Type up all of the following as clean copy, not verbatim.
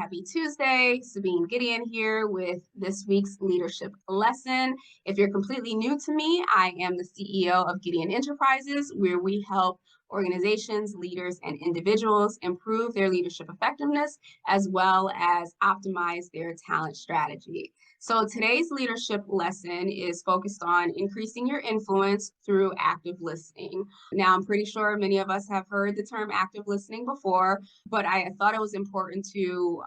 Happy Tuesday. Sabine Gideon here with this week's leadership lesson. If you're completely new to me, I am the CEO of Gideon Enterprises, where we help organizations, leaders, and individuals improve their leadership effectiveness as well as optimize their talent strategy. So today's leadership lesson is focused on increasing your influence through active listening. Now, I'm pretty sure many of us have heard the term active listening before, but I thought it was important to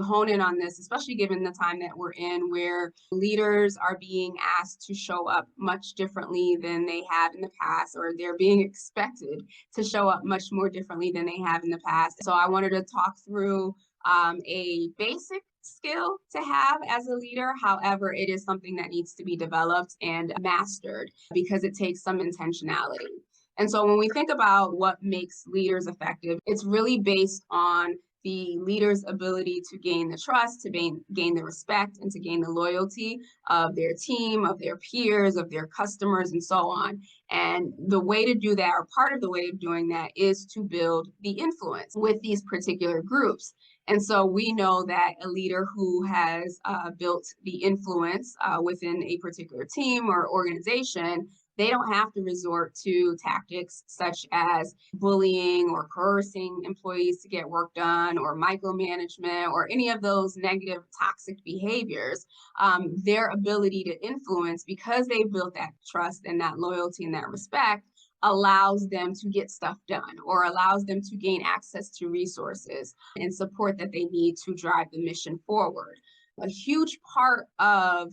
hone in on this, especially given the time that we're in, where leaders are being asked to show up much differently than they have in the past, or they're being expected to show up much more differently than they have in the past. So I wanted to talk through a basic skill to have as a leader. However, it is something that needs to be developed and mastered because it takes some intentionality. And so when we think about what makes leaders effective, it's really based on the leader's ability to gain the trust, to gain the respect, and to gain the loyalty of their team, of their peers, of their customers, and so on. And the way to do that, or part of the way of doing that, is to build the influence with these particular groups. And so we know that a leader who has built the influence within a particular team or organization, they don't have to resort to tactics such as bullying or coercing employees to get work done, or micromanagement, or any of those negative toxic behaviors. Their ability to influence, because they've built that trust and that loyalty and that respect, allows them to get stuff done, or allows them to gain access to resources and support that they need to drive the mission forward. A huge part of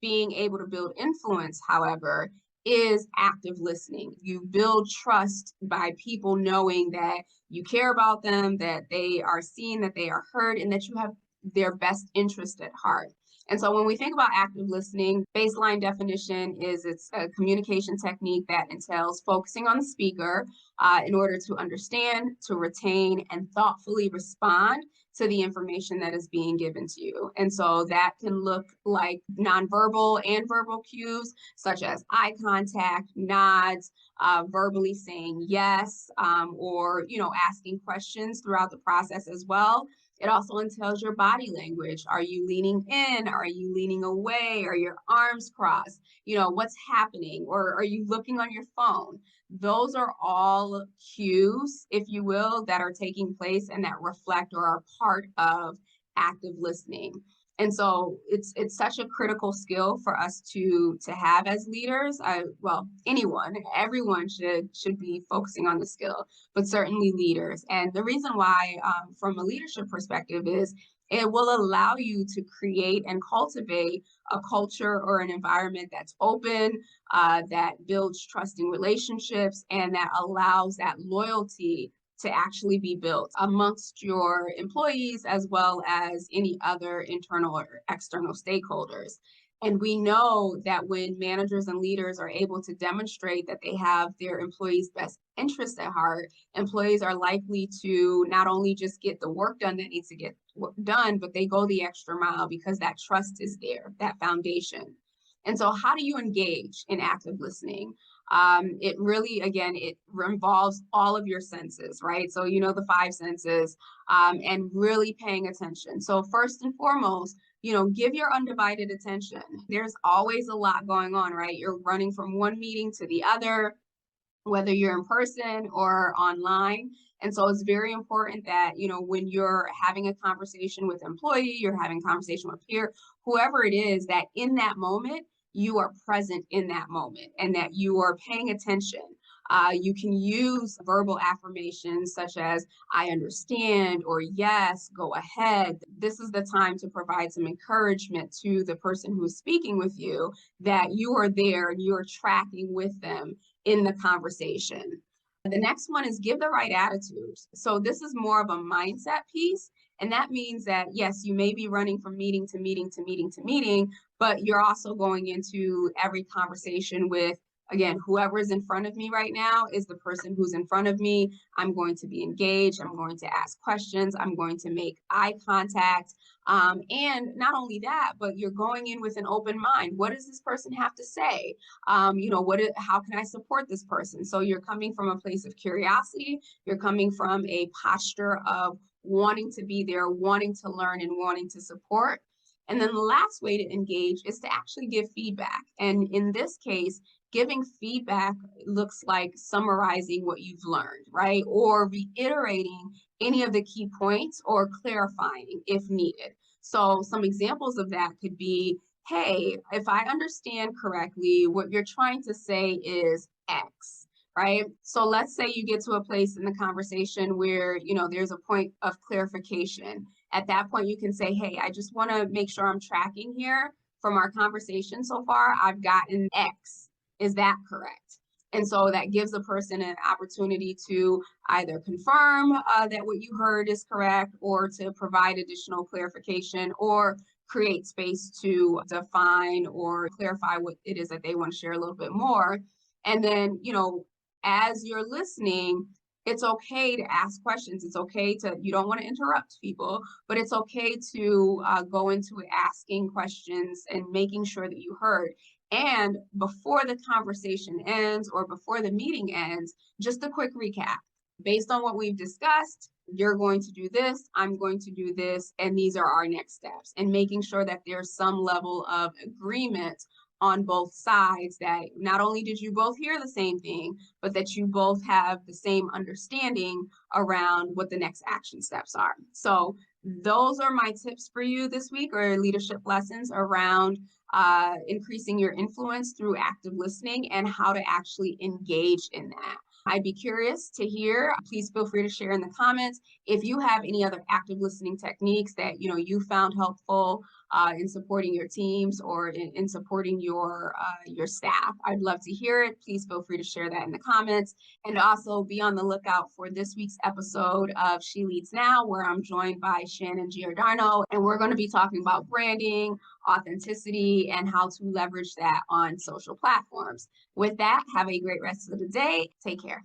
being able to build influence, however, is active listening. You build trust by people knowing that you care about them, that they are seen, that they are heard, and that you have their best interest at heart. And so when we think about active listening, baseline definition is it's a communication technique that entails focusing on the speaker in order to understand, to retain, and thoughtfully respond to the information that is being given to you. And so that can look like nonverbal and verbal cues, such as eye contact, nods, verbally saying yes, or asking questions throughout the process as well. It also entails your body language. Are you leaning in? Are you leaning away? Are your arms crossed? What's happening? Or are you looking on your phone? Those are all cues, if you will, that are taking place and that reflect or are part of active listening. And so it's such a critical skill for us to have as leaders. Everyone should be focusing on the skill, but certainly leaders. And the reason why, from a leadership perspective, is it will allow you to create and cultivate a culture or an environment that's open, that builds trusting relationships, and that allows that loyalty to actually be built amongst your employees as well as any other internal or external stakeholders. And we know that when managers and leaders are able to demonstrate that they have their employees' best interests at heart, employees are likely to not only just get the work done that needs to get done, but they go the extra mile because that trust is there, that foundation. And so how do you engage in active listening? It really, again, it involves all of your senses, right? So, the five senses, and really paying attention. So first and foremost, give your undivided attention. There's always a lot going on, right? You're running from one meeting to the other, whether you're in person or online. And so it's very important that, when you're having a conversation with an employee, you're having a conversation with a peer, whoever it is, that in that moment, you are present in that moment and that you are paying attention. You can use verbal affirmations such as, I understand, or yes, go ahead. This is the time to provide some encouragement to the person who is speaking with you, that you are there and you are tracking with them in the conversation. The next one is give the right attitude. So this is more of a mindset piece. And that means that, yes, you may be running from meeting to meeting to meeting to meeting, but you're also going into every conversation with, again, whoever is in front of me right now is the person who's in front of me. I'm going to be engaged. I'm going to ask questions. I'm going to make eye contact. And not only that, but you're going in with an open mind. What does this person have to say? How can I support this person? So you're coming from a place of curiosity. You're coming from a posture of wanting to be there, wanting to learn, and wanting to support. And then the last way to engage is to actually give feedback. And in this case, giving feedback looks like summarizing what you've learned, right? Or reiterating any of the key points or clarifying if needed. So, some examples of that could be, hey, if I understand correctly, what you're trying to say is X, right? So let's say you get to a place in the conversation where, there's a point of clarification. At that point, you can say, hey, I just want to make sure I'm tracking here from our conversation so far. I've gotten X. Is that correct? And so that gives a person an opportunity to either confirm that what you heard is correct, or to provide additional clarification, or create space to define or clarify what it is that they want to share a little bit more. And then, as you're listening, it's okay to ask questions. It's okay to, you don't want to interrupt people, but it's okay to go into it asking questions and making sure that you heard. And before the conversation ends or before the meeting ends, just a quick recap. Based on what we've discussed, you're going to do this, I'm going to do this, and these are our next steps. And making sure that there's some level of agreement on both sides, that not only did you both hear the same thing, but that you both have the same understanding around what the next action steps are. So those are my tips for you this week, or leadership lessons around increasing your influence through active listening and how to actually engage in that. I'd be curious to hear. Please feel free to share in the comments if you have any other active listening techniques that you found helpful in supporting your teams or in supporting your staff. I'd love to hear it. Please feel free to share that in the comments, and also be on the lookout for this week's episode of She Leads Now, where I'm joined by Shannon Giordano, and we're going to be talking about branding, authenticity, and how to leverage that on social platforms. With that, have a great rest of the day. Take care.